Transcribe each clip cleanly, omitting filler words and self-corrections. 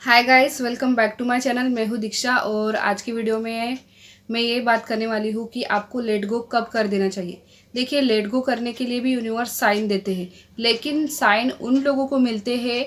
Hi guys, welcome back to my channel. मैं हूँ दीक्षा और आज की वीडियो में मैं ये बात करने वाली हूँ कि आपको लेट गो कब कर देना चाहिए। देखिए, लेट गो करने के लिए भी यूनिवर्स साइन देते हैं, लेकिन साइन उन लोगों को मिलते हैं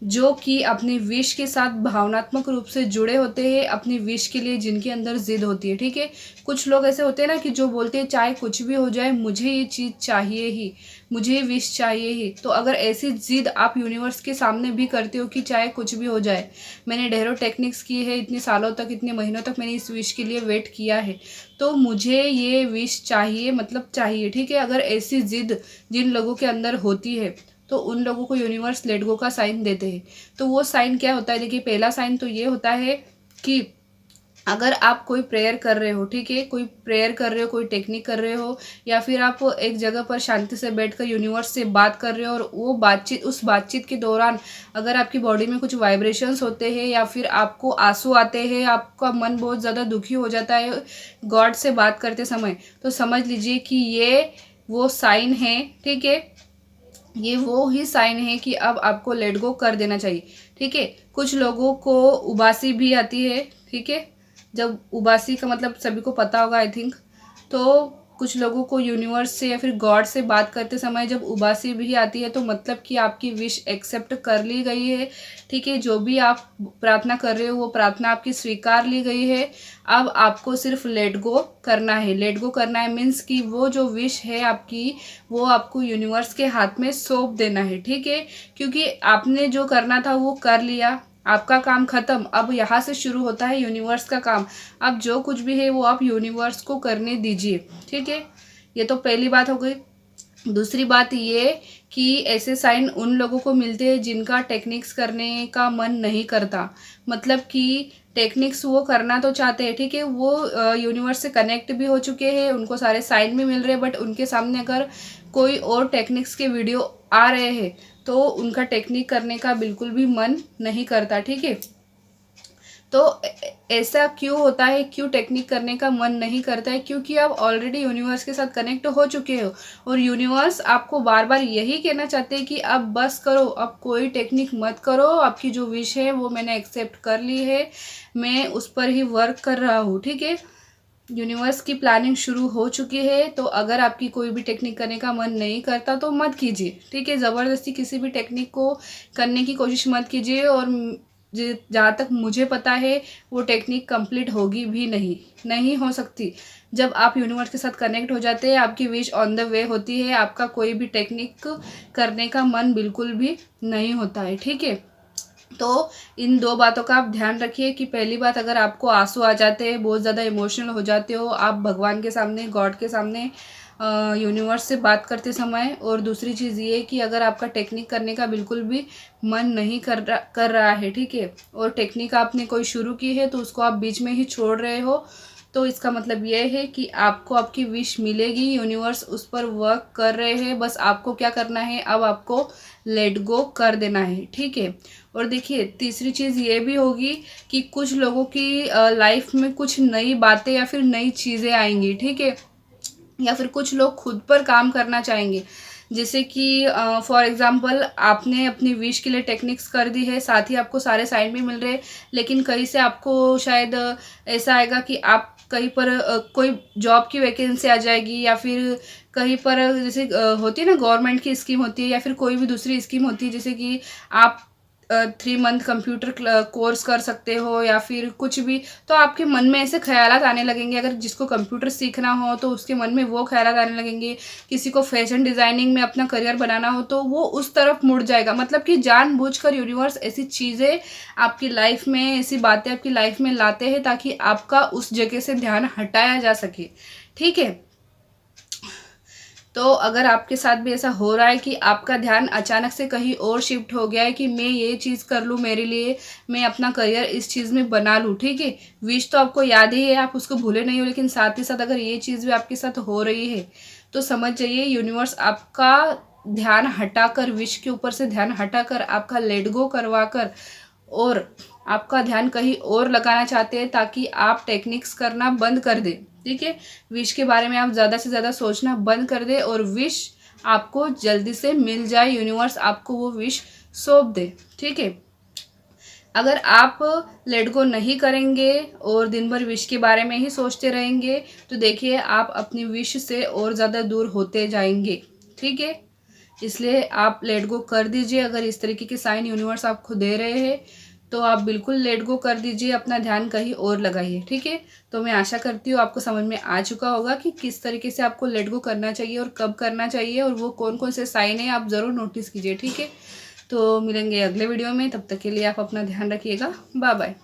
जो कि अपनी विश के साथ भावनात्मक रूप से जुड़े होते हैं, अपनी विश के लिए जिनके अंदर जिद होती है। ठीक है, कुछ लोग ऐसे होते हैं ना कि जो बोलते हैं चाहे कुछ भी हो जाए मुझे ये चीज़ चाहिए ही, मुझे ये विश चाहिए ही। तो अगर ऐसी जिद आप यूनिवर्स के सामने भी करते हो कि चाहे कुछ भी हो जाए, मैंने ढेरों टेक्निक्स की है, इतने सालों तक, इतने महीनों तक मैंने इस विश के लिए वेट किया है, तो मुझे ये विश चाहिए, मतलब चाहिए। ठीक है, अगर ऐसी जिद जिन लोगों के अंदर होती है तो उन लोगों को यूनिवर्स लेट गो का साइन देते हैं। तो वो साइन क्या होता है? देखिए, पहला साइन तो ये होता है कि अगर आप कोई प्रेयर कर रहे हो, ठीक है, कोई प्रेयर कर रहे हो, कोई टेक्निक कर रहे हो, या फिर आप एक जगह पर शांति से बैठकर यूनिवर्स से बात कर रहे हो और वो बातचीत, उस बातचीत के दौरान अगर आपकी बॉडी में कुछ वाइब्रेशंस होते हैं या फिर आपको आंसू आते हैं, आपका मन बहुत ज़्यादा दुखी हो जाता है गॉड से बात करते समय, तो समझ लीजिए कि ये वो साइन है। ठीक है, ये वो ही साइन है कि अब आपको लेट गो कर देना चाहिए। ठीक है, कुछ लोगों को उबासी भी आती है। ठीक है, जब उबासी का मतलब सभी को पता होगा आई थिंक। तो कुछ लोगों को यूनिवर्स से या फिर गॉड से बात करते समय जब उबासी भी आती है तो मतलब कि आपकी विश एक्सेप्ट कर ली गई है। ठीक है, जो भी आप प्रार्थना कर रहे हो वो प्रार्थना आपकी स्वीकार ली गई है। अब आपको सिर्फ लेट गो करना है। लेट गो करना है मीन्स कि वो जो विश है आपकी, वो आपको यूनिवर्स के हाथ में सौंप देना है। ठीक है, क्योंकि आपने जो करना था वो कर लिया, आपका काम खत्म। अब यहाँ से शुरू होता है यूनिवर्स का काम। अब जो कुछ भी है वो आप यूनिवर्स को करने दीजिए। ठीक है, ये तो पहली बात हो गई। दूसरी बात ये कि ऐसे साइन उन लोगों को मिलते हैं जिनका टेक्निक्स करने का मन नहीं करता। मतलब कि टेक्निक्स वो करना तो चाहते हैं, ठीक है, वो यूनिवर्स से कनेक्ट भी हो चुके हैं, उनको सारे साइन भी मिल रहे हैं, बट उनके सामने अगर कोई और टेक्निक्स के वीडियो आ रहे हैं तो उनका टेक्निक करने का बिल्कुल भी मन नहीं करता। ठीक है, तो ऐसा क्यों होता है, क्यों टेक्निक करने का मन नहीं करता है? क्योंकि आप ऑलरेडी यूनिवर्स के साथ कनेक्ट हो चुके हो और यूनिवर्स आपको बार बार यही कहना चाहते हैं कि अब बस करो, अब कोई टेक्निक मत करो, आपकी जो विश है वो मैंने एक्सेप्ट कर ली है, मैं उस पर ही वर्क कर रहा हूँ। ठीक है, यूनिवर्स की प्लानिंग शुरू हो चुकी है। तो अगर आपकी कोई भी टेक्निक करने का मन नहीं करता तो मत कीजिए। ठीक है, ज़बरदस्ती किसी भी टेक्निक को करने की कोशिश मत कीजिए। और जहाँ तक मुझे पता है वो टेक्निक कंप्लीट होगी भी नहीं, नहीं हो सकती। जब आप यूनिवर्स के साथ कनेक्ट हो जाते हैं, आपकी विश ऑन द वे होती है, आपका कोई भी टेक्निक करने का मन बिल्कुल भी नहीं होता है। ठीक है, तो इन दो बातों का आप ध्यान रखिए कि पहली बात, अगर आपको आंसू आ जाते हैं, बहुत ज़्यादा इमोशनल हो जाते हो आप भगवान के सामने, गॉड के सामने, यूनिवर्स से बात करते समय, और दूसरी चीज़ ये कि अगर आपका टेक्निक करने का बिल्कुल भी मन नहीं कर रहा है, ठीक है, और टेक्निक आपने कोई शुरू की है तो उसको आप बीच में ही छोड़ रहे हो, तो इसका मतलब ये है कि आपको आपकी विश मिलेगी, यूनिवर्स उस पर वर्क कर रहे हैं, बस आपको क्या करना है, अब आपको लेट गो कर देना है। ठीक है, और देखिए तीसरी चीज़ ये भी होगी कि कुछ लोगों की लाइफ में कुछ नई बातें या फिर नई चीज़ें आएंगी। ठीक है, या फिर कुछ लोग खुद पर काम करना चाहेंगे, जैसे कि फॉर एग्जांपल आपने अपनी विश के लिए टेक्निक्स कर दी है, साथ ही आपको सारे साइन भी मिल रहे हैं, लेकिन कहीं से आपको शायद ऐसा आएगा कि आप कहीं पर कोई जॉब की वैकेंसी आ जाएगी, या फिर कहीं पर जैसे होती है ना गवर्नमेंट की स्कीम होती है, या फिर कोई भी दूसरी स्कीम होती है, जैसे कि आप 3 मंथ कंप्यूटर कोर्स कर सकते हो या फिर कुछ भी। तो आपके मन में ऐसे ख्यालात आने लगेंगे, अगर जिसको कंप्यूटर सीखना हो तो उसके मन में वो ख्यालात आने लगेंगे, किसी को फैशन डिज़ाइनिंग में अपना करियर बनाना हो तो वो उस तरफ मुड़ जाएगा। मतलब कि जानबूझकर यूनिवर्स ऐसी चीज़ें आपकी लाइफ में, ऐसी बातें आपकी लाइफ में लाते हैं ताकि आपका उस जगह से ध्यान हटाया जा सके। ठीक है, तो अगर आपके साथ भी ऐसा हो रहा है कि आपका ध्यान अचानक से कहीं और शिफ्ट हो गया है कि मैं ये चीज़ कर लूँ मेरे लिए, मैं अपना करियर इस चीज़ में बना लूँ, ठीक है, विश तो आपको याद ही है, आप उसको भूले नहीं हो, लेकिन साथ ही साथ अगर ये चीज़ भी आपके साथ हो रही है तो समझ जाइए यूनिवर्स आपका ध्यान हटाकर, विश के ऊपर से ध्यान हटाकर, आपका लेट गो करवा कर और आपका ध्यान कहीं और लगाना चाहते हैं ताकि आप टेक्निक्स करना बंद कर दें। ठीक है, विश के बारे में आप ज़्यादा से ज़्यादा सोचना बंद कर दें और विश आपको जल्दी से मिल जाए, यूनिवर्स आपको वो विश सौंप दे। ठीक है, अगर आप लेट गो नहीं करेंगे और दिन भर विश के बारे में ही सोचते रहेंगे तो देखिए आप अपनी विश से और ज़्यादा दूर होते जाएंगे। ठीक है, इसलिए आप लेट गो कर दीजिए। अगर इस तरीके के साइन यूनिवर्स आपको दे रहे हैं तो आप बिल्कुल लेट गो कर दीजिए, अपना ध्यान कहीं और लगाइए। ठीक है, तो मैं आशा करती हूँ आपको समझ में आ चुका होगा कि किस तरीके से आपको लेट गो करना चाहिए और कब करना चाहिए, और वो कौन कौन से साइन है आप ज़रूर नोटिस कीजिए। ठीक है, तो मिलेंगे अगले वीडियो में, तब तक के लिए आप अपना ध्यान रखिएगा। Bye bye.